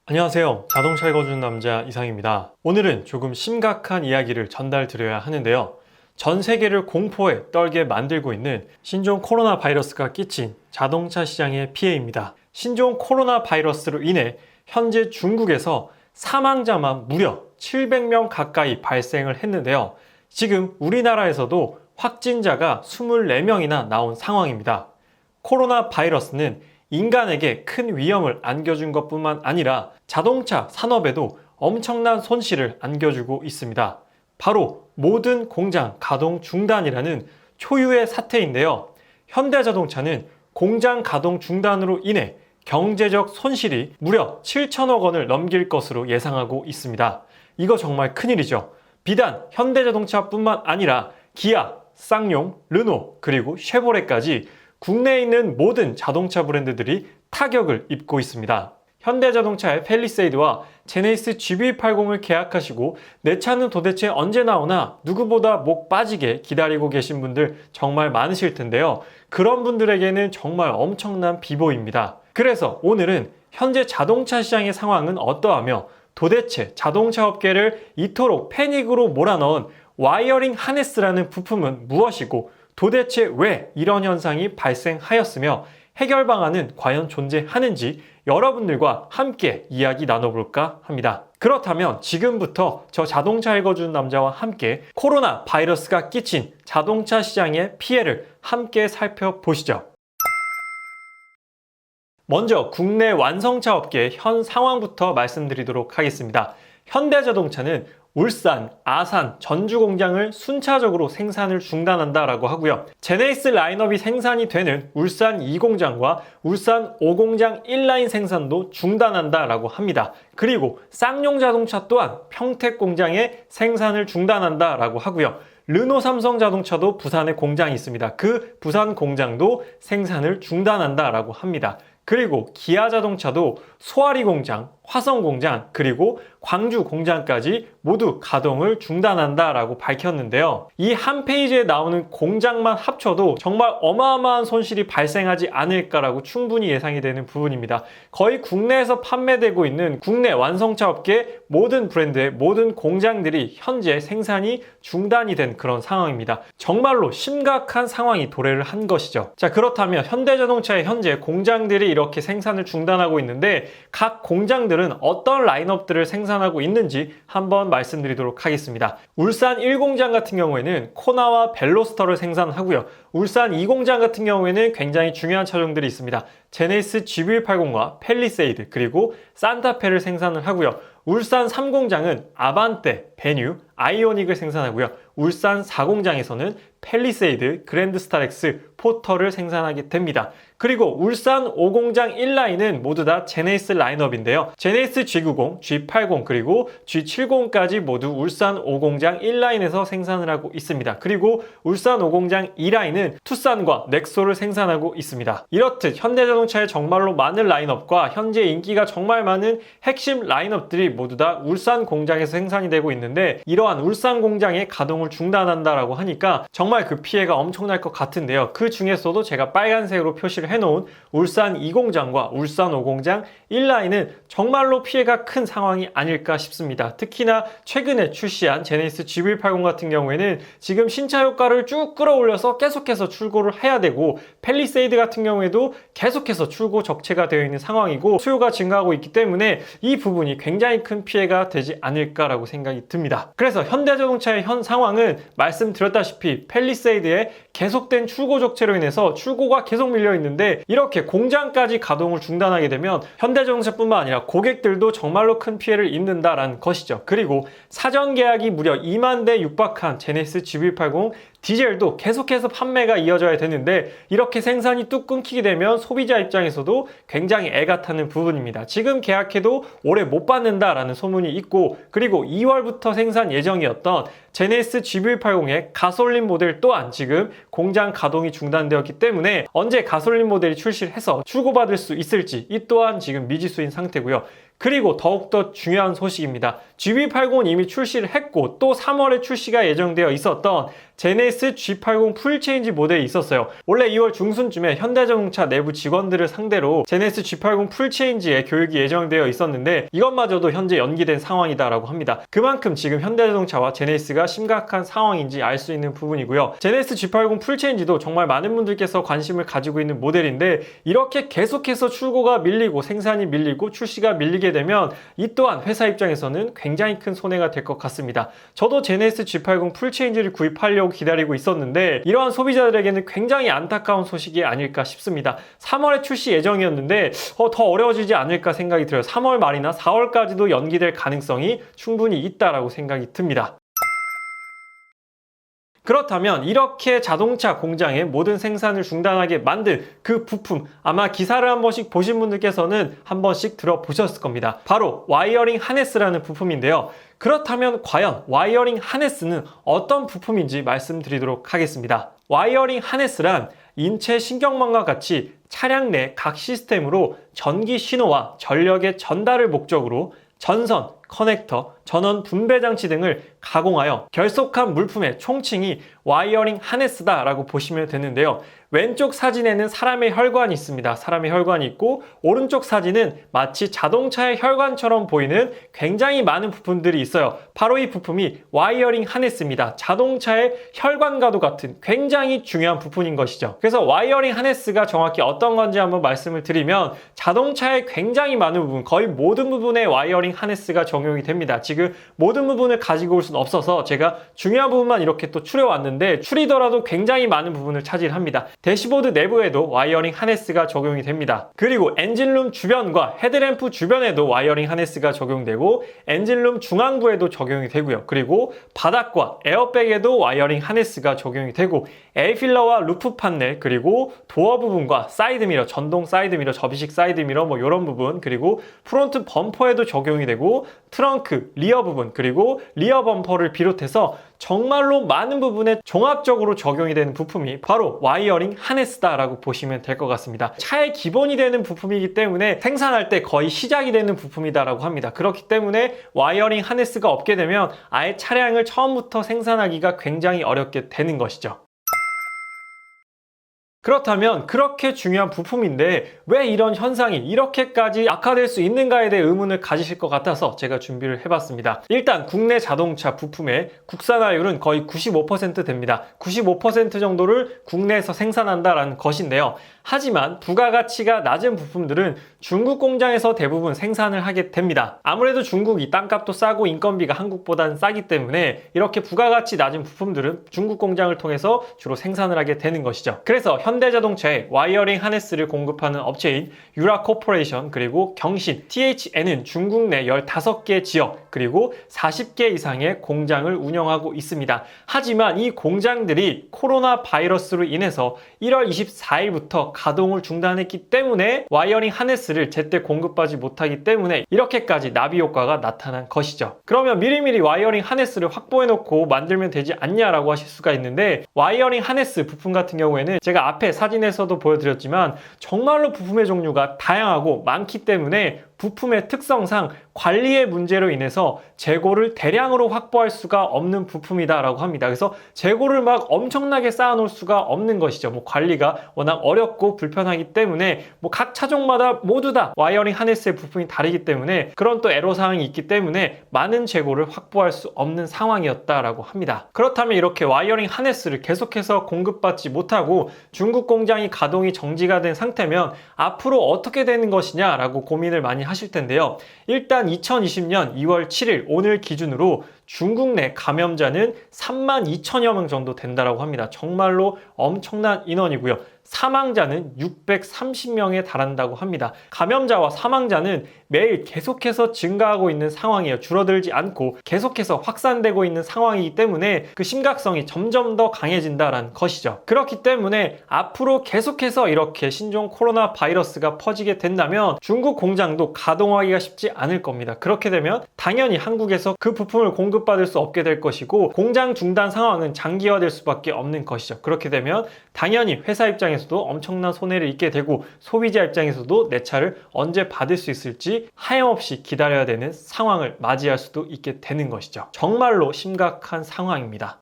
안녕하세요. 자동차 읽어주는 남자 이상입니다. 오늘은 조금 심각한 이야기를 전달드려야 하는데요. 전 세계를 공포에 떨게 만들고 있는 신종 코로나 바이러스가 끼친 자동차 시장의 피해입니다. 신종 코로나 바이러스로 인해 현재 중국에서 사망자만 무려 700명 가까이 발생을 했는데요. 지금 우리나라에서도 확진자가 24명이나 나온 상황입니다. 코로나 바이러스는 인간에게 큰 위험을 안겨준 것뿐만 아니라 자동차 산업에도 엄청난 손실을 안겨주고 있습니다. 바로 모든 공장 가동 중단이라는 초유의 사태인데요. 현대자동차는 공장 가동 중단으로 인해 경제적 손실이 무려 7천억 원을 넘길 것으로 예상하고 있습니다. 이거 정말 큰일이죠. 비단 현대자동차뿐만 아니라 기아, 쌍용, 르노, 그리고 쉐보레까지 국내에 있는 모든 자동차 브랜드들이 타격을 입고 있습니다. 현대자동차의 팰리세이드와 제네시스 GV80을 계약하시고 내 차는 도대체 언제 나오나 누구보다 목 빠지게 기다리고 계신 분들 정말 많으실 텐데요. 그런 분들에게는 정말 엄청난 비보입니다. 그래서 오늘은 현재 자동차 시장의 상황은 어떠하며 도대체 자동차 업계를 이토록 패닉으로 몰아넣은 와이어링 하네스라는 부품은 무엇이고 도대체 왜 이런 현상이 발생하였으며 해결 방안은 과연 존재하는지 여러분들과 함께 이야기 나눠볼까 합니다. 그렇다면 지금부터 저 자동차 읽어주는 남자와 함께 코로나 바이러스가 끼친 자동차 시장의 피해를 함께 살펴보시죠. 먼저 국내 완성차 업계의 현 상황부터 말씀드리도록 하겠습니다. 현대자동차는 울산, 아산, 전주 공장을 순차적으로 생산을 중단한다라고 하고요. 제네시스 라인업이 생산이 되는 울산 2공장과 울산 5공장 1라인 생산도 중단한다라고 합니다. 그리고 쌍용 자동차 또한 평택 공장의 생산을 중단한다라고 하고요. 르노 삼성 자동차도 부산에 공장이 있습니다. 그 부산 공장도 생산을 중단한다라고 합니다. 그리고 기아 자동차도 소아리 공장, 화성 공장, 그리고 광주 공장까지 모두 가동을 중단한다라고 밝혔는데요. 이 한 페이지에 나오는 공장만 합쳐도 정말 어마어마한 손실이 발생하지 않을까라고 충분히 예상이 되는 부분입니다. 거의 국내에서 판매되고 있는 국내 완성차 업계 모든 브랜드의 모든 공장들이 현재 생산이 중단이 된 그런 상황입니다. 정말로 심각한 상황이 도래를 한 것이죠. 자, 그렇다면 현대자동차의 현재 공장들이 이렇게 생산을 중단하고 있는데 각 공장들은 어떤 라인업들을 생산하고 있는지 한번 말씀드리도록 하겠습니다. 울산 1공장 같은 경우에는 코나와 벨로스터를 생산하고요. 울산 2공장 같은 경우에는 굉장히 중요한 차종들이 있습니다. 제네시스 GV80과 팰리세이드 그리고 산타페를 생산을 하고요. 울산 3공장은 아반떼, 베뉴, 아이오닉을 생산하고요. 울산 4공장에서는 팰리세이드, 그랜드스타렉스, 포터를 생산하게 됩니다. 그리고 울산 5공장 1라인은 모두 다 제네시스 라인업인데요. 제네시스 G90, G80 그리고 G70까지 모두 울산 5공장 1라인에서 생산을 하고 있습니다. 그리고 울산 5공장 2라인은 투싼과 넥소를 생산하고 있습니다. 이렇듯 현대자동차의 정말로 많은 라인업과 현재 인기가 정말 많은 핵심 라인업들이 모두 다 울산 공장에서 생산이 되고 있는데 이러한 울산 공장의 가동을 중단한다라고 하니까 정말 그 피해가 엄청날 것 같은데요. 그 중에서도 제가 빨간색으로 표시를 해놓은 울산 2공장과 울산 5공장 1라인은 정말로 피해가 큰 상황이 아닐까 싶습니다. 특히나 최근에 출시한 제네시스 GV80 같은 경우에는 지금 신차 효과를 쭉 끌어올려서 계속해서 출고를 해야 되고 팰리세이드 같은 경우에도 계속해서 출고 적체가 되어 있는 상황이고 수요가 증가하고 있기 때문에 이 부분이 굉장히 큰 피해가 되지 않을까라고 생각이 듭니다. 그래서 현대자동차의 현 상황은 말씀드렸다시피 팰리세이드의 계속된 출고 적체로 인해서 출고가 계속 밀려 있는데 이렇게 공장까지 가동을 중단하게 되면 현대자동차뿐만 아니라 고객들도 정말로 큰 피해를 입는다라는 것이죠. 그리고 사전 계약이 무려 2만 대 육박한 제네시스 GV80 디젤도 계속해서 판매가 이어져야 되는데 이렇게 생산이 뚝 끊기게 되면 소비자 입장에서도 굉장히 애가 타는 부분입니다. 지금 계약해도 올해 못 받는다라는 소문이 있고 그리고 2월부터 생산 예정이었던 제네시스 GV80의 가솔린 모델 또한 지금 공장 가동이 중단되었기 때문에 언제 가솔린 모델이 출시를 해서 출고받을 수 있을지 이 또한 지금 미지수인 상태고요. 그리고 더욱더 중요한 소식입니다. GB80은 이미 출시를 했고 또 3월에 출시가 예정되어 있었던 제네시스 G80 풀체인지 모델이 있었어요. 원래 2월 중순쯤에 현대자동차 내부 직원들을 상대로 제네시스 G80 풀체인지의 교육이 예정되어 있었는데 이것마저도 현재 연기된 상황이다라고 합니다. 그만큼 지금 현대자동차와 제네시스가 심각한 상황인지 알 수 있는 부분이고요. 제네시스 G80 풀체인지도 정말 많은 분들께서 관심을 가지고 있는 모델인데 이렇게 계속해서 출고가 밀리고 생산이 밀리고 출시가 밀리게 되면 이 또한 회사 입장에서는 굉장히 큰 손해가 될 것 같습니다. 저도 제네시스 G80 풀체인지를 구입하려고 기다리고 있었는데 이러한 소비자들에게는 굉장히 안타까운 소식이 아닐까 싶습니다. 3월에 출시 예정이었는데 더 어려워지지 않을까 생각이 들어요. 3월 말이나 4월까지도 연기될 가능성이 충분히 있다라고 생각이 듭니다. 그렇다면 이렇게 자동차 공장의 모든 생산을 중단하게 만든 그 부품, 아마 기사를 한 번씩 보신 분들께서는 한 번씩 들어보셨을 겁니다. 바로 와이어링 하네스라는 부품인데요. 그렇다면 과연 와이어링 하네스는 어떤 부품인지 말씀드리도록 하겠습니다. 와이어링 하네스란 인체 신경망과 같이 차량 내 각 시스템으로 전기 신호와 전력의 전달을 목적으로 전선, 커넥터, 전원 분배 장치 등을 가공하여 결속한 물품의 총칭이 와이어링 하네스다라고 보시면 되는데요. 왼쪽 사진에는 사람의 혈관이 있습니다. 사람의 혈관이 있고 오른쪽 사진은 마치 자동차의 혈관처럼 보이는 굉장히 많은 부품들이 있어요. 바로 이 부품이 와이어링 하네스입니다. 자동차의 혈관과도 같은 굉장히 중요한 부품인 것이죠. 그래서 와이어링 하네스가 정확히 어떤 건지 한번 말씀을 드리면 자동차의 굉장히 많은 부분, 거의 모든 부분에 와이어링 하네스가 적용이 됩니다. 지금 모든 부분을 가지고 올 수는 없어서 제가 중요한 부분만 이렇게 또 추려왔는데 추리더라도 굉장히 많은 부분을 차지합니다. 대시보드 내부에도 와이어링 하네스가 적용이 됩니다. 그리고 엔진룸 주변과 헤드램프 주변에도 와이어링 하네스가 적용되고 엔진룸 중앙부에도 적용이 되고요. 그리고 바닥과 에어백에도 와이어링 하네스가 적용이 되고 A필러와 루프 판넬 그리고 도어 부분과 사이드미러, 전동 사이드미러, 접이식 사이드미러 뭐 이런 부분 그리고 프론트 범퍼에도 적용이 되고 트렁크, 리어 부분 그리고 리어 범퍼를 비롯해서 정말로 많은 부분에 종합적으로 적용이 되는 부품이 바로 와이어링 하네스다라고 보시면 될 것 같습니다. 차의 기본이 되는 부품이기 때문에 생산할 때 거의 시작이 되는 부품이다라고 합니다. 그렇기 때문에 와이어링 하네스가 없게 되면 아예 차량을 처음부터 생산하기가 굉장히 어렵게 되는 것이죠. 그렇다면 그렇게 중요한 부품인데 왜 이런 현상이 이렇게까지 악화될 수 있는가에 대해 의문을 가지실 것 같아서 제가 준비를 해봤습니다. 일단 국내 자동차 부품의 국산화율은 거의 95% 됩니다. 95% 정도를 국내에서 생산한다라는 것인데요. 하지만 부가가치가 낮은 부품들은 중국 공장에서 대부분 생산을 하게 됩니다. 아무래도 중국이 땅값도 싸고 인건비가 한국보다는 싸기 때문에 이렇게 부가가치 낮은 부품들은 중국 공장을 통해서 주로 생산을 하게 되는 것이죠. 그래서 현대자동차에 와이어링 하네스를 공급하는 업체인 유라코퍼레이션 그리고 경신, THN은 중국 내 15개 지역 그리고 40개 이상의 공장을 운영하고 있습니다. 하지만 이 공장들이 코로나 바이러스로 인해서 1월 24일부터 가동을 중단했기 때문에 와이어링 하네스를 제때 공급하지 못하기 때문에 이렇게까지 나비 효과가 나타난 것이죠. 그러면 미리미리 와이어링 하네스를 확보해 놓고 만들면 되지 않냐라고 하실 수가 있는데 와이어링 하네스 부품 같은 경우에는 제가 앞에 사진에서도 보여드렸지만 정말로 부품의 종류가 다양하고 많기 때문에 부품의 특성상 관리의 문제로 인해서 재고를 대량으로 확보할 수가 없는 부품이다라고 합니다. 그래서 재고를 막 엄청나게 쌓아놓을 수가 없는 것이죠. 관리가 워낙 어렵고 불편하기 때문에 각 차종마다 모두 다 와이어링 하네스의 부품이 다르기 때문에 그런 또 애로사항이 있기 때문에 많은 재고를 확보할 수 없는 상황이었다라고 합니다. 그렇다면 이렇게 와이어링 하네스를 계속해서 공급받지 못하고 중국 공장이 가동이 정지가 된 상태면 앞으로 어떻게 되는 것이냐라고 고민을 많이 하실 텐데요. 일단 2020년 2월 7일 오늘 기준으로 중국 내 감염자는 32,000여 명 정도 된다고 합니다. 정말로 엄청난 인원이고요. 사망자는 630명에 달한다고 합니다. 감염자와 사망자는 매일 계속해서 증가하고 있는 상황이에요. 줄어들지 않고 계속해서 확산되고 있는 상황이기 때문에 그 심각성이 점점 더 강해진다는 것이죠. 그렇기 때문에 앞으로 계속해서 이렇게 신종 코로나 바이러스가 퍼지게 된다면 중국 공장도 가동하기가 쉽지 않을 겁니다. 그렇게 되면 당연히 한국에서 그 부품을 공급받을 수 없게 될 것이고 공장 중단 상황은 장기화될 수밖에 없는 것이죠. 그렇게 되면 당연히 회사 입장에서 입장에서도 엄청난 손해를 입게 되고 소비자 입장에서도 내 차를 언제 받을 수 있을지 하염없이 기다려야 되는 상황을 맞이할 수도 있게 되는 것이죠. 정말로 심각한 상황입니다.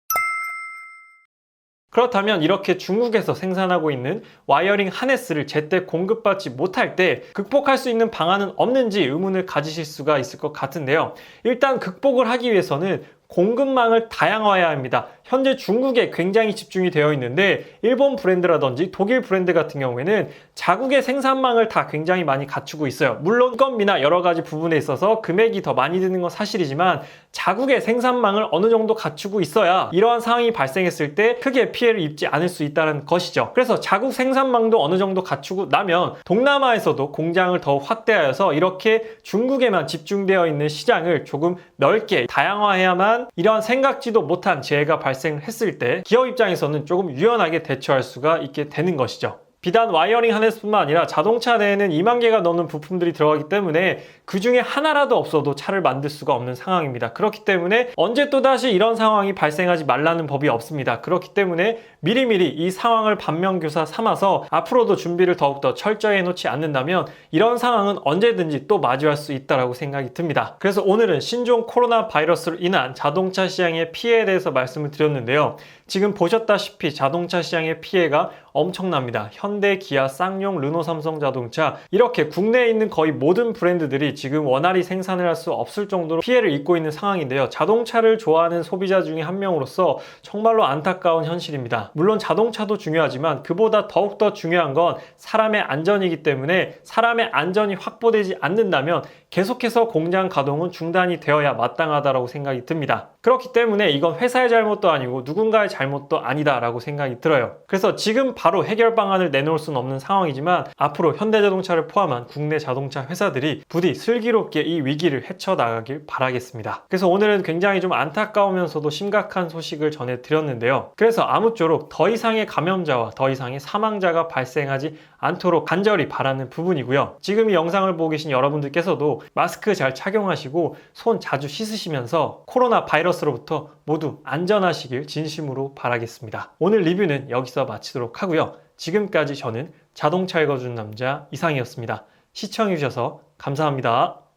그렇다면 이렇게 중국에서 생산하고 있는 와이어링 하네스를 제때 공급받지 못할 때 극복할 수 있는 방안은 없는지 의문을 가지실 수가 있을 것 같은데요. 일단 극복을 하기 위해서는 공급망을 다양화해야 합니다. 현재 중국에 굉장히 집중이 되어 있는데 일본 브랜드라든지 독일 브랜드 같은 경우에는 자국의 생산망을 다 굉장히 많이 갖추고 있어요. 물론 인건비나 여러 가지 부분에 있어서 금액이 더 많이 드는 건 사실이지만 자국의 생산망을 어느 정도 갖추고 있어야 이러한 상황이 발생했을 때 크게 피해를 입지 않을 수 있다는 것이죠. 그래서 자국 생산망도 어느 정도 갖추고 나면 동남아에서도 공장을 더 확대하여서 이렇게 중국에만 집중되어 있는 시장을 조금 넓게 다양화해야만 이러한 생각지도 못한 재해가 발생했을 때 기업 입장에서는 조금 유연하게 대처할 수가 있게 되는 것이죠. 비단 와이어링 하네스뿐만 아니라 자동차 내에는 2만 개가 넘는 부품들이 들어가기 때문에 그 중에 하나라도 없어도 차를 만들 수가 없는 상황입니다. 그렇기 때문에 언제 또다시 이런 상황이 발생하지 말라는 법이 없습니다. 그렇기 때문에 미리미리 이 상황을 반면교사 삼아서 앞으로도 준비를 더욱더 철저히 해놓지 않는다면 이런 상황은 언제든지 또 마주할 수 있다고 생각이 듭니다. 그래서 오늘은 신종 코로나 바이러스로 인한 자동차 시장의 피해에 대해서 말씀을 드렸는데요. 지금 보셨다시피 자동차 시장의 피해가 엄청납니다. 현대, 기아, 쌍용, 르노, 삼성 자동차 이렇게 국내에 있는 거의 모든 브랜드들이 지금 원활히 생산을 할 수 없을 정도로 피해를 입고 있는 상황인데요. 자동차를 좋아하는 소비자 중에 한 명으로서 정말로 안타까운 현실입니다. 물론 자동차도 중요하지만 그보다 더욱더 중요한 건 사람의 안전이기 때문에 사람의 안전이 확보되지 않는다면 계속해서 공장 가동은 중단이 되어야 마땅하다고 생각이 듭니다. 그렇기 때문에 이건 회사의 잘못도 아니고 누군가의 잘못도 아니다라고 생각이 들어요. 그래서 지금 바로 해결 방안을 내놓을 수는 없는 상황이지만 앞으로 현대자동차를 포함한 국내 자동차 회사들이 부디 슬기롭게 이 위기를 헤쳐나가길 바라겠습니다. 그래서 오늘은 굉장히 좀 안타까우면서도 심각한 소식을 전해드렸는데요. 그래서 아무쪼록 더 이상의 감염자와 더 이상의 사망자가 발생하지 않도록 간절히 바라는 부분이고요. 지금 이 영상을 보고 계신 여러분들께서도 마스크 잘 착용하시고 손 자주 씻으시면서 코로나 바이러스로부터 모두 안전하시길 진심으로 바라겠습니다. 오늘 리뷰는 여기서 마치도록 하고요. 지금까지 저는 자동차 읽어주는 남자 이상이었습니다. 시청해주셔서 감사합니다.